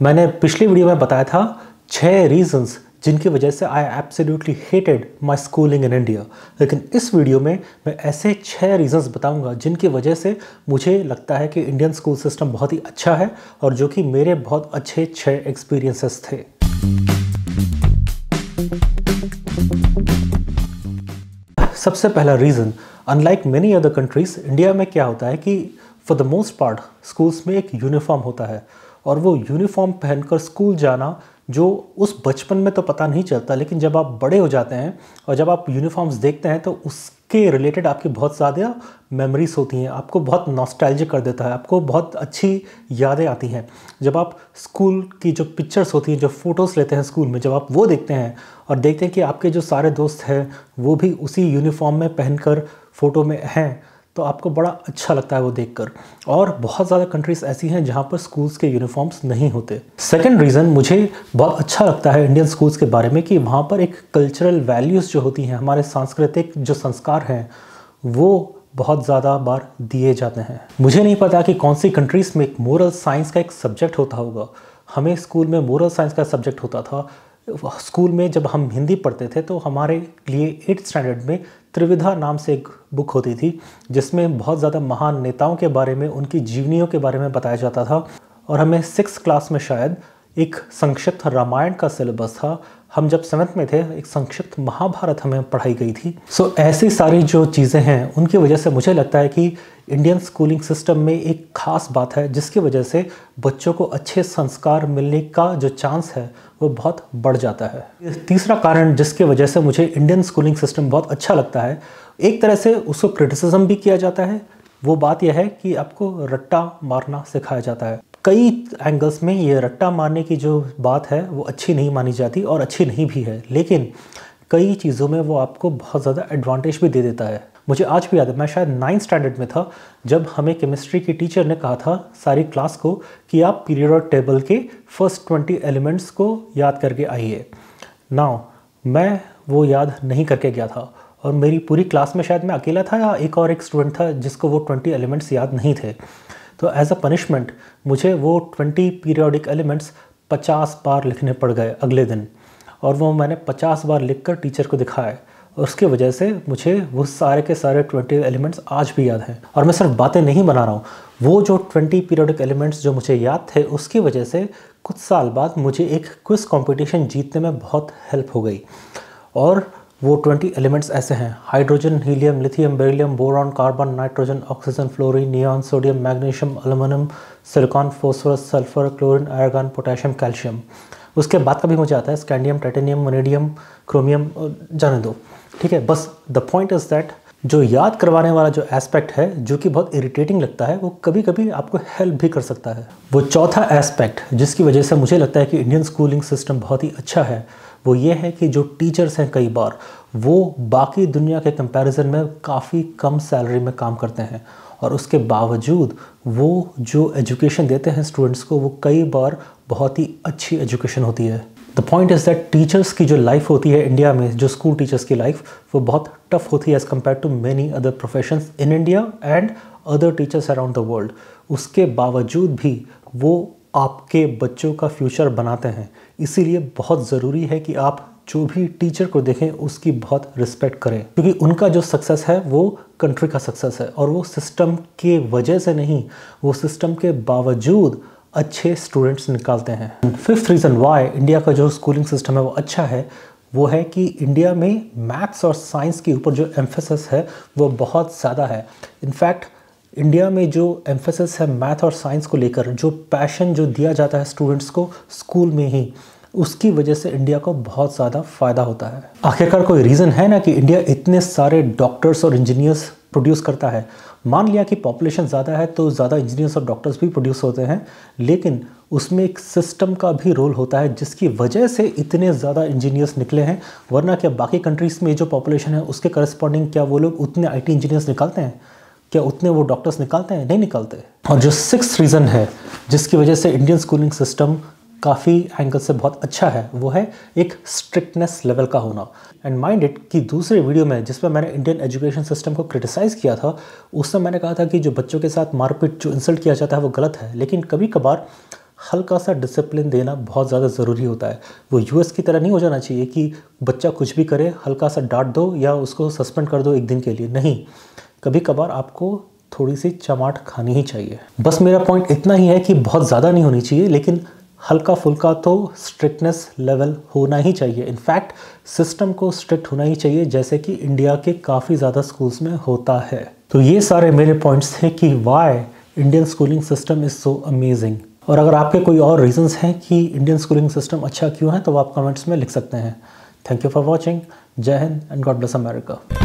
मैंने पिछली वीडियो में बताया था 6 रीजंस जिनकी वजह से I absolutely hated my schooling in India. लेकिन इस वीडियो में मैं ऐसे 6 रीजंस बताऊंगा जिनकी वजह से मुझे लगता है कि इंडियन स्कूल सिस्टम बहुत ही अच्छा है और जो कि मेरे बहुत अच्छे 6 एक्सपीरियंसेस थे। सबसे पहला reason, unlike many other countries, India में क्या होता है कि for the most part schools में एक यूनिफॉर्म होता है और वो यूनिफॉर्म पहनकर स्कूल जाना जो उस बचपन में तो पता नहीं चलता, लेकिन जब आप बड़े हो जाते हैं और जब आप यूनिफॉर्म्स देखते हैं तो उसके रिलेटेड आपकी बहुत ज़्यादा मेमोरीज होती हैं, आपको बहुत नॉस्टैल्जिक कर देता है, आपको बहुत अच्छी यादें आती हैं। जब आप स्कूल की जो पिक्चर्स होती हैं, जो फ़ोटोज़ लेते हैं स्कूल में, जब आप वो देखते हैं और देखते हैं कि आपके जो सारे दोस्त हैं वो भी उसी यूनिफॉर्म में पहनकर फ़ोटो में हैं, तो आपको बड़ा अच्छा लगता है वो देखकर। और बहुत ज़्यादा कंट्रीज़ ऐसी हैं जहाँ पर स्कूल्स के यूनिफॉर्म्स नहीं होते। सेकंड रीज़न, मुझे बहुत अच्छा लगता है इंडियन स्कूल्स के बारे में कि वहाँ पर एक कल्चरल वैल्यूज़ जो होती हैं, हमारे सांस्कृतिक जो संस्कार हैं, वो बहुत ज़्यादा बार दिए जाते हैं। मुझे नहीं पता कि कौन सी कंट्रीज़ में एक मोरल साइंस का एक सब्जेक्ट होता होगा। हमें स्कूल में मोरल साइंस का सब्जेक्ट होता था। स्कूल में जब हम हिंदी पढ़ते थे तो हमारे लिए 8th स्टैंडर्ड में त्रिविधा नाम से एक बुक होती थी जिसमें बहुत ज़्यादा महान नेताओं के बारे में, उनकी जीवनियों के बारे में बताया जाता था। और हमें 6th क्लास में शायद एक संक्षिप्त रामायण का सिलेबस था। हम जब 7th में थे एक संक्षिप्त महाभारत हमें पढ़ाई गई थी। सो ऐसी सारी जो चीज़ें हैं उनकी वजह से मुझे लगता है कि इंडियन स्कूलिंग सिस्टम में एक ख़ास बात है जिसकी वजह से बच्चों को अच्छे संस्कार मिलने का जो चांस है वो बहुत बढ़ जाता है। तीसरा कारण जिसकी वजह से मुझे इंडियन स्कूलिंग सिस्टम बहुत अच्छा लगता है, एक तरह से उसको क्रिटिसिज्म भी किया जाता है, वो बात यह है कि आपको रट्टा मारना सिखाया जाता है। कई एंगल्स में ये रट्टा मारने की जो बात है वो अच्छी नहीं मानी जाती और अच्छी नहीं भी है, लेकिन कई चीज़ों में वो आपको बहुत ज़्यादा एडवांटेज भी दे देता है। मुझे आज भी याद है, मैं शायद 9th स्टैंडर्ड में था जब हमें केमिस्ट्री की टीचर ने कहा था सारी क्लास को कि आप पीरियोडिक टेबल के फर्स्ट 20 एलिमेंट्स को याद करके आइए। नाउ मैं वो याद नहीं करके गया था और मेरी पूरी क्लास में शायद मैं अकेला था या एक स्टूडेंट था जिसको वो 20 एलिमेंट्स याद नहीं थे। तो एज अ पनिशमेंट मुझे वो 20 पीरियोडिक एलिमेंट्स 50 बार लिखने पड़ गए अगले दिन, और वो मैंने 50 बार लिखकर टीचर को दिखाए और उसकी वजह से मुझे वो सारे के सारे 20 एलिमेंट्स आज भी याद हैं। और मैं सिर्फ बातें नहीं बना रहा हूँ, वो जो 20 पीरियोडिक एलिमेंट्स जो मुझे याद थे उसकी वजह से कुछ साल बाद मुझे एक क्विज़ कॉम्पिटिशन जीतने में बहुत हेल्प हो गई। और वो 20 एलिमेंट्स ऐसे हैं: hydrogen, helium, lithium, beryllium, boron, carbon, nitrogen, oxygen, fluorine, neon, sodium, magnesium, aluminium, silicon, phosphorus, sulphur, chlorine, argon, potassium, calcium. उसके बाद का भी मुझे आता है स्कैंडियम, टाइटेनियम, वनेडियम, क्रोमियम, जाने दो, ठीक है। बस द पॉइंट इज़ दैट जो याद करवाने वाला जो एस्पेक्ट है जो कि बहुत इरिटेटिंग लगता है, वो कभी कभी आपको हेल्प भी कर सकता है। वो चौथा एस्पेक्ट जिसकी वजह से मुझे लगता है कि इंडियन स्कूलिंग सिस्टम बहुत ही अच्छा है, वो ये है कि जो टीचर्स हैं कई बार वो बाकी दुनिया के कंपैरिजन में काफ़ी कम सैलरी में काम करते हैं और उसके बावजूद वो जो एजुकेशन देते हैं स्टूडेंट्स को वो कई बार बहुत ही अच्छी एजुकेशन होती है। The point is that teachers की जो लाइफ होती है इंडिया में, जो स्कूल टीचर्स की लाइफ, वो बहुत टफ होती है as compare to many other professions in India and other teachers around the world. उसके बावजूद भी वो आपके बच्चों का फ्यूचर बनाते हैं। इसीलिए बहुत ज़रूरी है कि आप जो भी टीचर को देखें उसकी बहुत रिस्पेक्ट करें, क्योंकि उनका जो सक्सेस है वो कंट्री का सक्सेस है और वो सिस्टम के वजह से नहीं, वो सिस्टम के बावजूद अच्छे स्टूडेंट्स निकालते हैं। 5th रीज़न वाई इंडिया का जो स्कूलिंग सिस्टम है वो अच्छा है, वो है कि इंडिया में मैथ्स और साइंस के ऊपर जो एम्फेसिस है वो बहुत ज़्यादा है। इनफैक्ट इंडिया में जो एम्फेसिस है मैथ और साइंस को लेकर, जो पैशन जो दिया जाता है स्टूडेंट्स को स्कूल में ही, उसकी वजह से इंडिया को बहुत ज़्यादा फ़ायदा होता है। आखिरकार कोई रीज़न है ना कि इंडिया इतने सारे डॉक्टर्स और इंजीनियर्स प्रोड्यूस करता है। मान लिया कि पॉपुलेशन ज़्यादा है तो ज़्यादा इंजीनियर्स और डॉक्टर्स भी प्रोड्यूस होते हैं, लेकिन उसमें एक सिस्टम का भी रोल होता है जिसकी वजह से इतने ज़्यादा इंजीनियर्स निकले हैं। वरना क्या बाकी कंट्रीज़ में जो पॉपुलेशन है उसके करस्पॉन्डिंग क्या वो लोग उतने IT इंजीनियर्स निकालते हैं? क्या उतने वो डॉक्टर्स निकालते हैं? नहीं निकालते। और जो 6th रीज़न है जिसकी वजह से इंडियन स्कूलिंग सिस्टम काफ़ी एंगल से बहुत अच्छा है, वो है एक स्ट्रिक्टनेस लेवल का होना। एंड माइंड इट कि दूसरे वीडियो में जिसमें मैंने इंडियन एजुकेशन सिस्टम को क्रिटिसाइज़ किया था, उसमें मैंने कहा था कि जो बच्चों के साथ मारपीट, जो इंसल्ट किया जाता है वो गलत है, लेकिन कभी कभार हल्का सा डिसिप्लिन देना बहुत ज़्यादा ज़रूरी होता है। वो यूएस की तरह नहीं हो जाना चाहिए कि बच्चा कुछ भी करे, हल्का सा डांट दो या उसको सस्पेंड कर दो एक दिन के लिए। नहीं, कभी कभार आपको थोड़ी सी चमाट खानी ही चाहिए। बस मेरा पॉइंट इतना ही है कि बहुत ज़्यादा नहीं होनी चाहिए, लेकिन हल्का फुल्का तो स्ट्रिक्टनेस लेवल होना ही चाहिए। इनफैक्ट सिस्टम को स्ट्रिक्ट होना ही चाहिए, जैसे कि इंडिया के काफ़ी ज़्यादा स्कूल्स में होता है। तो ये सारे मेरे पॉइंट्स थे कि why Indian schooling system is so amazing. और अगर आपके कोई और रीजंस हैं कि इंडियन स्कूलिंग सिस्टम अच्छा क्यों है, तो आप कमेंट्स में लिख सकते हैं। Thank you for watching. जय Hind and God bless America.